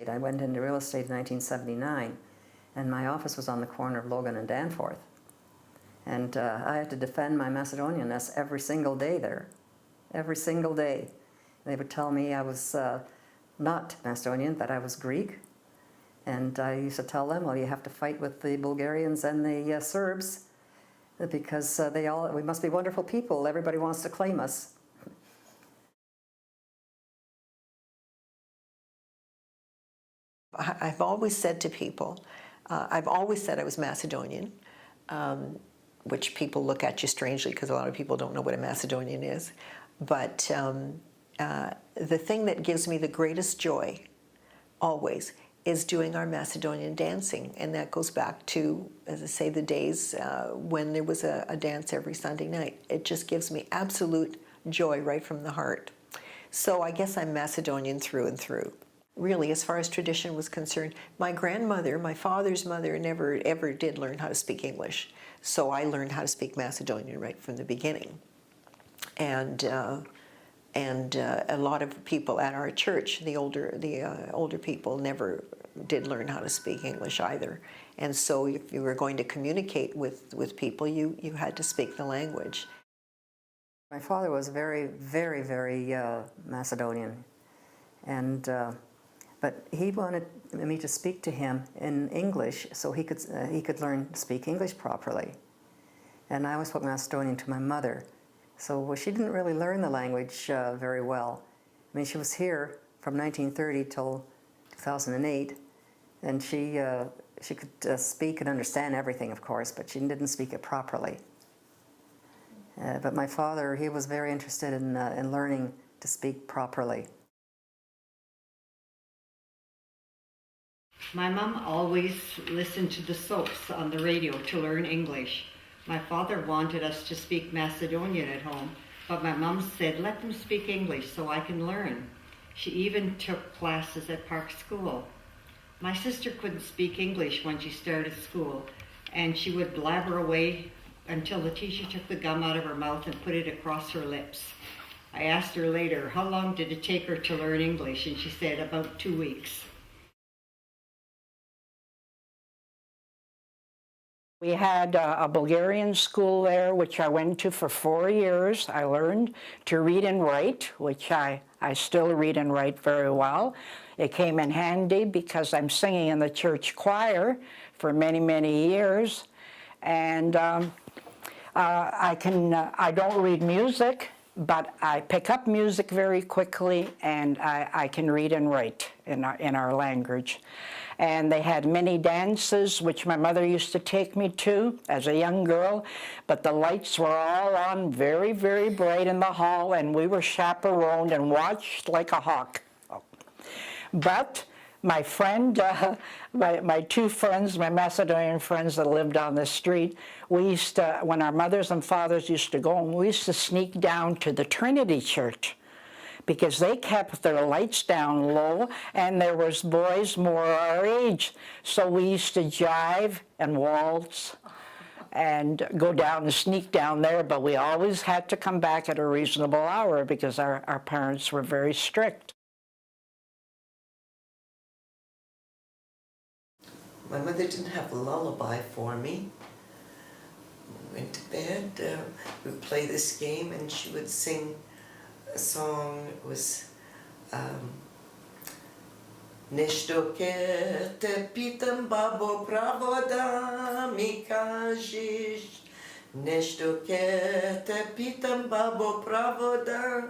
I went into real estate in 1979, and my office was on the corner of Logan and Danforth. And I had to defend my Macedonianness every single day there, every single day. They would tell me I was not Macedonian, that I was Greek. And I used to tell them, well, you have to fight with the Bulgarians and the Serbs because we must be wonderful people. Everybody wants to claim us. I've always said to people, I've always said I was Macedonian, which people look at you strangely because a lot of people don't know what a Macedonian is. But the thing that gives me the greatest joy, always, is doing our Macedonian dancing. And that goes back to, as I say, the days when there was a dance every Sunday night. It just gives me absolute joy right from the heart. So I guess I'm Macedonian through and through. Really, as far as tradition was concerned, my grandmother, my father's mother, never ever did learn how to speak English. So I learned how to speak Macedonian right from the beginning. And a lot of people at our church, the older people, never did learn how to speak English either. And so if you were going to communicate with people, you had to speak the language. My father was very, very, very Macedonian, and but he wanted me to speak to him in English so he could learn to speak English properly. And I always spoke Macedonian to my mother, so she didn't really learn the language very well. I mean, she was here from 1930 till 2008, and she could speak and understand everything, of course, but she didn't speak it properly. But my father, he was very interested in learning to speak properly. My mom always listened to the soaps on the radio to learn English. My father wanted us to speak Macedonian at home, but my mom said, let them speak English so I can learn. She even took classes at Park School. My sister couldn't speak English when she started school, and she would blabber away until the teacher took the gum out of her mouth and put it across her lips. I asked her later, how long did it take her to learn English? And she said, about 2 weeks. We had a Bulgarian school there, which I went to for 4 years. I learned to read and write, which I still read and write very well. It came in handy because I'm singing in the church choir for many, many years. And I don't read music, but I pick up music very quickly, and I can read and write in our language. And they had many dances, which my mother used to take me to as a young girl, but the lights were all on very, very bright in the hall, and we were chaperoned and watched like a hawk. But my friend, my two friends, my Macedonian friends that lived on the street, we used to, when our mothers and fathers used to go home, we used to sneak down to the Trinity Church, because they kept their lights down low, and there was boys more our age. So we used to jive and waltz and go down and sneak down there, but we always had to come back at a reasonable hour because our parents were very strict. My mother didn't have a lullaby for me. We went to bed, we would play this game, and she would sing a song. It was Nešto ke te pitam, babo, pravo da mi kažeš. Nešto ke te pitam, babo, pravo da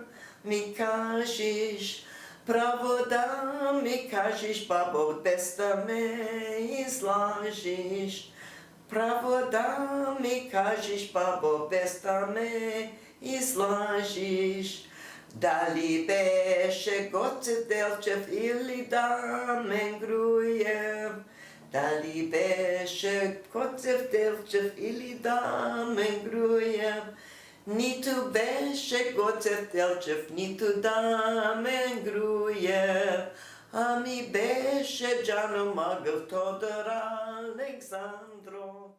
mi kažeš. Pravo da mi kažeš, babo, bez da me izlažeš. Pravo da mi kažeš, babo, bez da me izlažeš. Da li beše Goce Delčev ili da me grujem? Da li beše Goce Delčev ili da me grujem? Nitu beše Goce Delčev, nitu da me gruje. A mi beše Džano Magel Todor Aleksandrov.